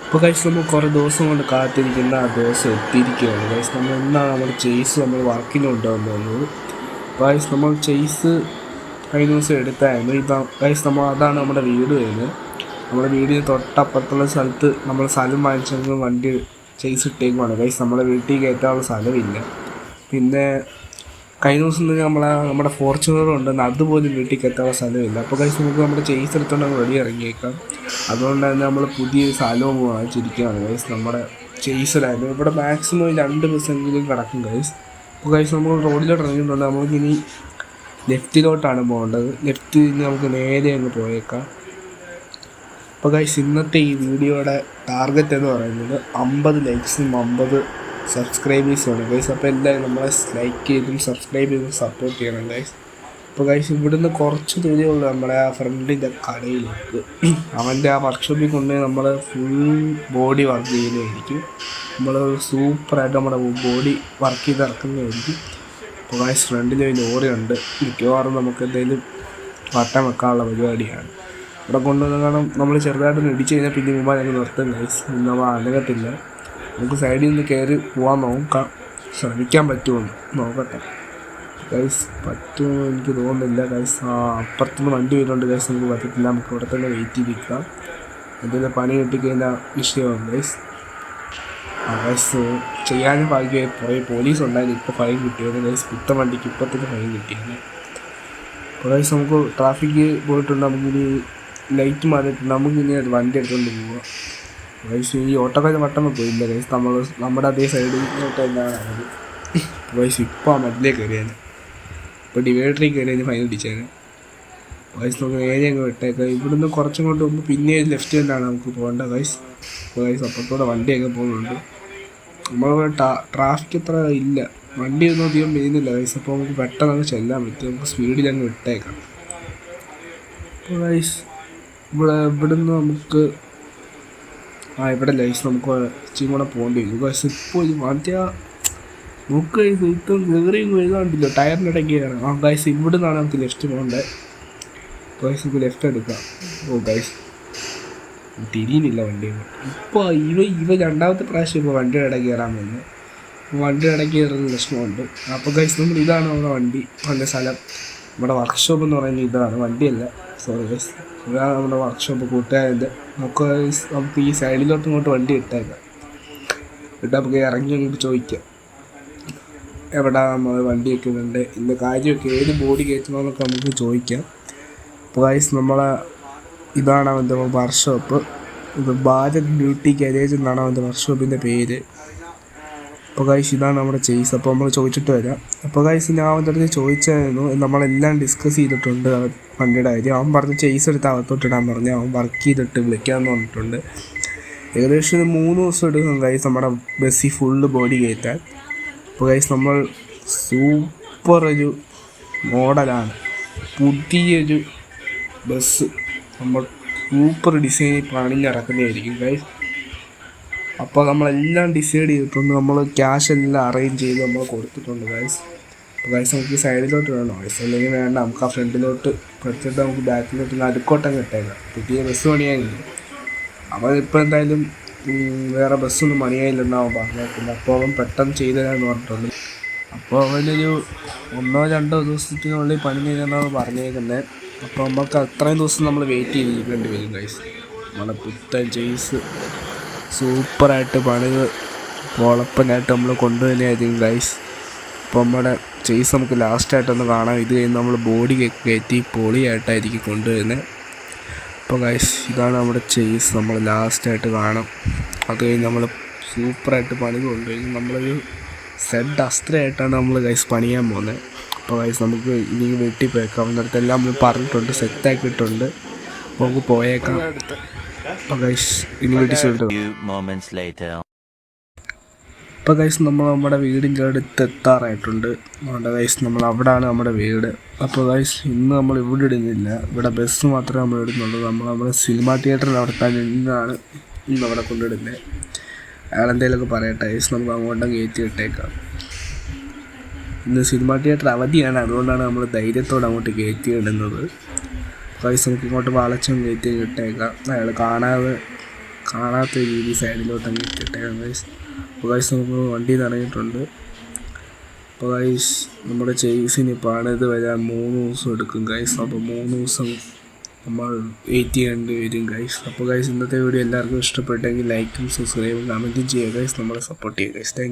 ഇപ്പോൾ കഴിച്ച് നമ്മൾ കുറേ ദിവസം കൊണ്ട് കാത്തിരിക്കുന്ന ആ ദിവസം എത്തിയിരിക്കുകയാണ്. കഴിച്ച് നമ്മൾ എന്താണ് നമ്മുടെ ചെയ്സ് നമ്മൾ വർക്കിന് കൊണ്ടുവന്ന് പോകുന്നത്. അപ്പോൾ കഴിച്ച് നമ്മൾ ചെയ്സ് കഴിഞ്ഞ ദിവസം എടുത്തായിരുന്നു. ഇപ്പം കഴിച്ച് നമ്മൾ അതാണ് നമ്മുടെ വീട് വരുന്നത്. നമ്മുടെ വീടിന് തൊട്ടപ്പുറത്തുള്ള സ്ഥലത്ത് നമ്മൾ സ്ഥലം വാങ്ങിച്ചെങ്കിൽ വണ്ടി ചെയ്സ് ഇട്ടേക്കുവാണ്. കഴിച്ച് നമ്മളെ വീട്ടിൽ കയറ്റാനുള്ള സ്ഥലമില്ല. പിന്നെ കഴിഞ്ഞ ദിവസം തന്നെ നമ്മുടെ ഫോർച്യൂണർ ഉണ്ടെന്ന് അതുപോലും വീട്ടിൽ കയറ്റാനുള്ള സ്ഥലമില്ല. അപ്പോൾ കഴിച്ച് നമുക്ക് നമ്മുടെ ചെയ്സ് എടുത്തുകൊണ്ട് അങ്ങ് വെളി ഇറങ്ങിയേക്കാം. അതുകൊണ്ട് തന്നെ നമ്മൾ പുതിയൊരു സ്ഥലവും വാങ്ങിച്ചിരിക്കുകയാണ് ഗൈസ്. നമ്മുടെ ചെയ്സിലായിരുന്നു ഇവിടെ മാക്സിമം 2 ബസ്സെങ്കിലും കിടക്കും ഗൈസ്. അപ്പോൾ ഗൈസ് നമ്മൾ റോഡിലോട്ട് ഇറങ്ങിയിട്ടുണ്ട്. നമുക്കിനി ലെഫ്റ്റിലോട്ടാണ് പോകേണ്ടത്. ലെഫ്റ്റിൽ നിന്ന് നമുക്ക് നേരെ അങ്ങ് പോയേക്കാം. അപ്പോൾ ഗൈസ് ഇന്നത്തെ ഈ വീഡിയോയുടെ ടാർഗറ്റ് എന്ന് പറയുന്നത് 50 ലൈക്സും 50 സബ്സ്ക്രൈബേഴ്സുമാണ് ഗൈസ്. അപ്പോൾ എല്ലാവരും നമ്മളെ ലൈക്ക് ചെയ്തും സബ്സ്ക്രൈബ് ചെയ്തും സപ്പോർട്ട് ചെയ്യണം ഗൈസ്. അപ്പോൾ ഗൈസ് ഇവിടുന്ന് കുറച്ച് ദൂരമുള്ളൂ നമ്മുടെ ആ ഫ്രണ്ടിൻ്റെ കടയിലേക്ക്. അവൻ്റെ ആ വർക്ക്ഷോപ്പിൽ കൊണ്ട് നമ്മൾ ഫുൾ ബോഡി വർക്ക് ചെയ്യുന്നതായിരിക്കും. നമ്മൾ സൂപ്പറായിട്ട് നമ്മുടെ ബോഡി വർക്ക് ചെയ്ത് ഇറക്കുന്നതായിരിക്കും. അപ്പോൾ ഗൈസ് ഫ്രണ്ടിൽ ഒരു ലോറിയുണ്ട്. മിക്കവാറും നമുക്ക് എന്തെങ്കിലും വട്ടം വെക്കാനുള്ള പരിപാടിയാണ്. ഇവിടെ കൊണ്ടുവന്ന് കാരണം നമ്മൾ ചെറുതായിട്ടൊന്ന് ഇടിച്ച് കഴിഞ്ഞാൽ പിന്നെ മുമ്പ് ഞങ്ങൾ നിർത്തും ഗൈസ്. നമ്മൾ അനങ്ങത്തില്ല. നമുക്ക് സൈഡിൽ നിന്ന് കയറി പോകാൻ നോക്കാം. ശ്രമിക്കാൻ പറ്റുമെന്ന് നോക്കട്ടെ ഗൈസ്. പറ്റുമെന്ന് എനിക്ക് തോന്നുന്നില്ല ഗൈസ്. അപ്പുറത്തുനിന്ന് വണ്ടി വരുന്നുണ്ട് ഗൈസ്. നമുക്ക് പറ്റത്തില്ല. നമുക്ക് ഇവിടെ തന്നെ വെയിറ്റ് ചെയ്തിരിക്കാം. എന്തെങ്കിലും പണി കിട്ടിക്കഴിഞ്ഞാൽ വിഷയമാണ് ഗൈസ്. ഗൈസ് ചെയ്യാനും ഭാഗ്യമായി കുറേ പോലീസ് ഉണ്ടായിരുന്നു. ഇപ്പോൾ ഫൈൻ കിട്ടിയത് ഗൈസ്. പുത്ത വണ്ടിക്ക് ഇപ്പത്തിന് ഫൈൻ കിട്ടിയത്. അപ്പോൾ ഗൈസ് നമുക്ക് ട്രാഫിക്ക് പോയിട്ടുണ്ട്. നമുക്കിനി ലൈറ്റ് മാറിയിട്ടുണ്ട്. നമുക്കിനി വണ്ടി എടുത്തുകൊണ്ട് പോവാം ഗൈസ്. ഈ ഓട്ടോക്കാർ വട്ടം പോയില്ല ഗൈസ്. നമ്മുടെ അതേ സൈഡിലോട്ട് തന്നെയാണ് ഗൈസ്. ഇപ്പോൾ ആ മതിലേക്ക് കയറിയാണ്. ഇപ്പോൾ ഡിവൈഡറിൽ കയറി ഫൈൻ അടിച്ചാണ് ഗൈസ്. നമുക്ക് നേരെ അങ്ങ് വിട്ടേക്കാം. ഇവിടുന്ന് കുറച്ചും കൊണ്ട് പോകുമ്പോൾ പിന്നെ ലെഫ്റ്റ് തന്നെയാണ് നമുക്ക് പോകേണ്ടത് ഗൈസ്. അപ്പോൾ ഗൈസ് അപ്പുറത്തോടെ വണ്ടിയൊക്കെ പോകുന്നുണ്ട്. നമ്മൾ ട്രാഫിക് അത്ര ഇല്ല. വണ്ടി ഒന്നും അധികം വരുന്നില്ല ഗൈസ്. അപ്പോൾ നമുക്ക് പെട്ടെന്ന് അങ്ങ് ചെല്ലാൻ പറ്റും. നമുക്ക് സ്പീഡിൽ അങ്ങ് വിട്ടേക്കാം. അപ്പോൾ ഗൈസ് ഇവിടുന്ന് നമുക്ക് ഇവിടെ ഗൈസ് നമുക്ക് ഇച്ചിരി കൂടെ പോകേണ്ടി വരും ഗൈസ്. ഇപ്പോൾ മറ്റേ നമുക്ക് ഇപ്പം കയറിയും എഴുതാണ്ടില്ലോ ടയറിനിടയ്ക്ക് കയറാം. ഗൈസ് ഇവിടെ നിന്നാണ് നമുക്ക് ലെഫ്റ്റ് പോകേണ്ടത് ഗൈസ്. നമുക്ക് ലെഫ്റ്റ് എടുക്കാം. ഗൈസ് തിരിയുന്നില്ല വണ്ടി. ഇപ്പോൾ ഇവ രണ്ടാമത്തെ പ്രാവശ്യം ഇപ്പോൾ വണ്ടിയുടെ ഇടയ്ക്ക് കയറാൻ പോകുന്നത്. വണ്ടിയുടെ ഇടയ്ക്ക് കയറുന്ന ലക്ഷണമുണ്ട്. അപ്പോൾ ഗൈസ് നമ്മൾ ഇതാണ് നമ്മുടെ വണ്ടി വന്ന സ്ഥലം. നമ്മുടെ വർക്ക്ഷോപ്പ് എന്ന് പറയുന്നത് ഇതാണ്, വണ്ടിയല്ല. Sorry guys. ഇതാണ് നമ്മുടെ വർക്ക്ഷോപ്പ് കൂട്ടുകാരൻ്റെ. നമുക്ക് ഈ സൈഡിലോട്ട് ഇങ്ങോട്ട് വണ്ടി ഇട്ടേക്കാം. നമുക്ക് ഇറങ്ങി അങ്ങോട്ട് ചോദിക്കാം എവിടെ നമ്മൾ വണ്ടി വയ്ക്കുന്നുണ്ട്, ഇന്ന കാര്യമൊക്കെ ഏത് ബോഡി കയറ്റണമെന്നൊക്കെ നമുക്ക് ചോദിക്കാം. അപ്പോൾ ഗൈസ് ഇതാണ് അവൻ്റെ വർക്ക്ഷോപ്പ്. ഇത് ഭാരത് ബ്യൂട്ടി ഗാരേജ് എന്നാണ് അവൻ്റെ വർക്ക്ഷോപ്പിൻ്റെ പേര്. അപ്പോൾ ഗൈസ് ഇതാണ് നമ്മുടെ ചെയ്സ്. അപ്പോൾ നമ്മൾ ചോദിച്ചിട്ട് വരാം. അപ്പോൾ ഗൈസ് ഞാൻ അവൻ്റെ അടുത്ത് ചോദിച്ചായിരുന്നു. നമ്മളെല്ലാം ഡിസ്കസ് ചെയ്തിട്ടുണ്ട് വണ്ടിയുടെ കാര്യം. അവൻ പറഞ്ഞ് ചെയ്സ് എടുത്ത് അകത്തോട്ടിടാൻ പറഞ്ഞു. അവൻ വർക്ക് ചെയ്തിട്ട് വിളിക്കാമെന്ന് പറഞ്ഞിട്ടുണ്ട്. ഏകദേശം 3 ദിവസം എടുക്കും ഗൈസ് നമ്മുടെ ബസ്സിൽ ഫുള്ള് ബോഡി കയറ്റാൻ. അപ്പോൾ ഗൈസ് നമ്മൾ സൂപ്പർ ഒരു മോഡലാണ്, പുതിയൊരു ബസ് നമ്മൾ സൂപ്പർ ഡിസൈനിൽ പണിഞ്ഞിറക്കുന്നതായിരിക്കും ഗൈസ്. അപ്പോൾ നമ്മളെല്ലാം ഡിസൈഡ് ചെയ്തിട്ടുണ്ട്. നമ്മൾ ക്യാഷ് എല്ലാം അറേഞ്ച് ചെയ്ത് നമ്മൾ കൊടുത്തിട്ടുണ്ട് ഗൈസ്. അപ്പോൾ ഗൈസ് നമുക്ക് ഈ സൈഡിലോട്ട് വേണം ഗൈസ്, അല്ലെങ്കിൽ വേണ്ട. നമുക്ക് ആ ഫ്രണ്ടിലോട്ട് എടുത്തിട്ട് നമുക്ക് ബാക്കിലോട്ട് നടുക്കോട്ടങ്ങ് ഇട്ടേക്കാം. പുതിയ ബസ് പണിയായില്ല. അവൻ ഇപ്പോൾ എന്തായാലും വേറെ ബസ്സൊന്നും പണിയായില്ലെന്നാവും പറഞ്ഞേക്കുന്നത്. അപ്പോൾ അവൻ പെട്ടെന്ന് ചെയ്തു തരാമെന്ന് പറഞ്ഞിട്ടുണ്ട്. അപ്പോൾ അവനൊരു 1-2 ദിവസത്തിനുള്ളിൽ പണി ചെയ്യാനാണ് പറഞ്ഞേക്കുന്നത്. അപ്പോൾ നമുക്ക് അത്രയും ദിവസം നമ്മൾ വെയിറ്റ് ചെയ്തിരിക്കേണ്ടി വരും ഗൈസ്. നമ്മുടെ പുത്തൻ ചെയ്സ് സൂപ്പറായിട്ട് പണിത് പൊളപ്പനായിട്ട് നമ്മൾ കൊണ്ടുതന്നെയായിരിക്കും ഗൈസ്. അപ്പോൾ നമ്മുടെ ചെയ്സ് നമുക്ക് ലാസ്റ്റായിട്ടൊന്ന് കാണാം. ഇത് കഴിഞ്ഞ് നമ്മൾ ബോഡി കയറ്റി പൊളിയായിട്ടായിരിക്കും കൊണ്ടുവരുന്നത്. അപ്പോൾ ഗൈസ് ഇതാണ് നമ്മുടെ ചെയ്സ്, നമ്മൾ ലാസ്റ്റായിട്ട് കാണാം. അത് കഴിഞ്ഞ് നമ്മൾ സൂപ്പറായിട്ട് പണി കൊണ്ടുവരും. നമ്മളൊരു സെഡ് അസ്ത്രയായിട്ടാണ് നമ്മൾ ഗൈസ് പണിയാൻ പോകുന്നത്. അപ്പോൾ ഗൈസ് നമുക്ക് ഇനി വീട്ടിൽ പോയേക്കാം. അവൻ്റെ എല്ലാം നമ്മൾ പറഞ്ഞിട്ടുണ്ട്, സെറ്റാക്കിയിട്ടുണ്ട്. അപ്പോൾ നമുക്ക് പോയേക്കാം. അപ്പോൾ ഗൈസ് ഇനി വീട്ടിൽ ചെല്ലിട്ട് ഇപ്പോൾ ഗൈസ് നമ്മൾ നമ്മുടെ വീടിൻ്റെ അടുത്ത് എത്താറായിട്ടുണ്ട്. നമ്മുടെ ഗൈസ് നമ്മൾ അവിടെയാണ് നമ്മുടെ വീട്. അപ്പോൾ ഗൈസ് ഇന്ന് നമ്മൾ ഇവിടെ ഇടുന്നില്ല, ഇവിടെ ബസ് മാത്രമേ നമ്മൾ ഇടുന്നുള്ളൂ. നമ്മുടെ സിനിമ തിയേറ്ററിൽ അവിടെ തന്നെ ഇന്നാണ് ഇന്ന് അവിടെ കൊണ്ടിടുന്നത്. അയാൾ എന്തെങ്കിലുമൊക്കെ പറയട്ടെ ഗൈസ്, നമുക്ക് അങ്ങോട്ടും കയറ്റി ഇട്ടേക്കാം. ഇന്ന് സിനിമ തിയേറ്റർ അവധിയാണ്, അതുകൊണ്ടാണ് നമ്മൾ ധൈര്യത്തോടെ അങ്ങോട്ട് കയറ്റി ഇടുന്നത്. ഗൈസ് നമുക്ക് ഇങ്ങോട്ട് വളച്ചും കയറ്റി ഇട്ടേക്കാം. അയാൾ കാണാത്ത രീതി സൈഡിലോട്ട് അങ്ങ് ഇട്ടിട്ടേക്കാം ഗൈസ്. അപ്പോൾ ഗൈസ് നമ്മൾ വണ്ടിയിൽ നിന്ന് ഇറങ്ങിയിട്ടുണ്ട്. അപ്പോൾ ഗൈസ് നമ്മുടെ ചേസിന് പണിത് വരാൻ 3 ദിവസം എടുക്കും ഗൈസ്. അപ്പോൾ 3 ദിവസം നമ്മൾ വെയിറ്റ് ചെയ്യേണ്ടി വരും ഗൈസ്. അപ്പോൾ ഗൈസ് ഇന്നത്തെ വീഡിയോ എല്ലാവർക്കും ഇഷ്ടപ്പെട്ടെങ്കിൽ ലൈക്കും സബ്സ്ക്രൈബും കമൻറ്റും ചെയ്യുക ഗൈസ്. നമ്മളെ സപ്പോർട്ട് ചെയ്യുക ഗൈസ്. Thank you.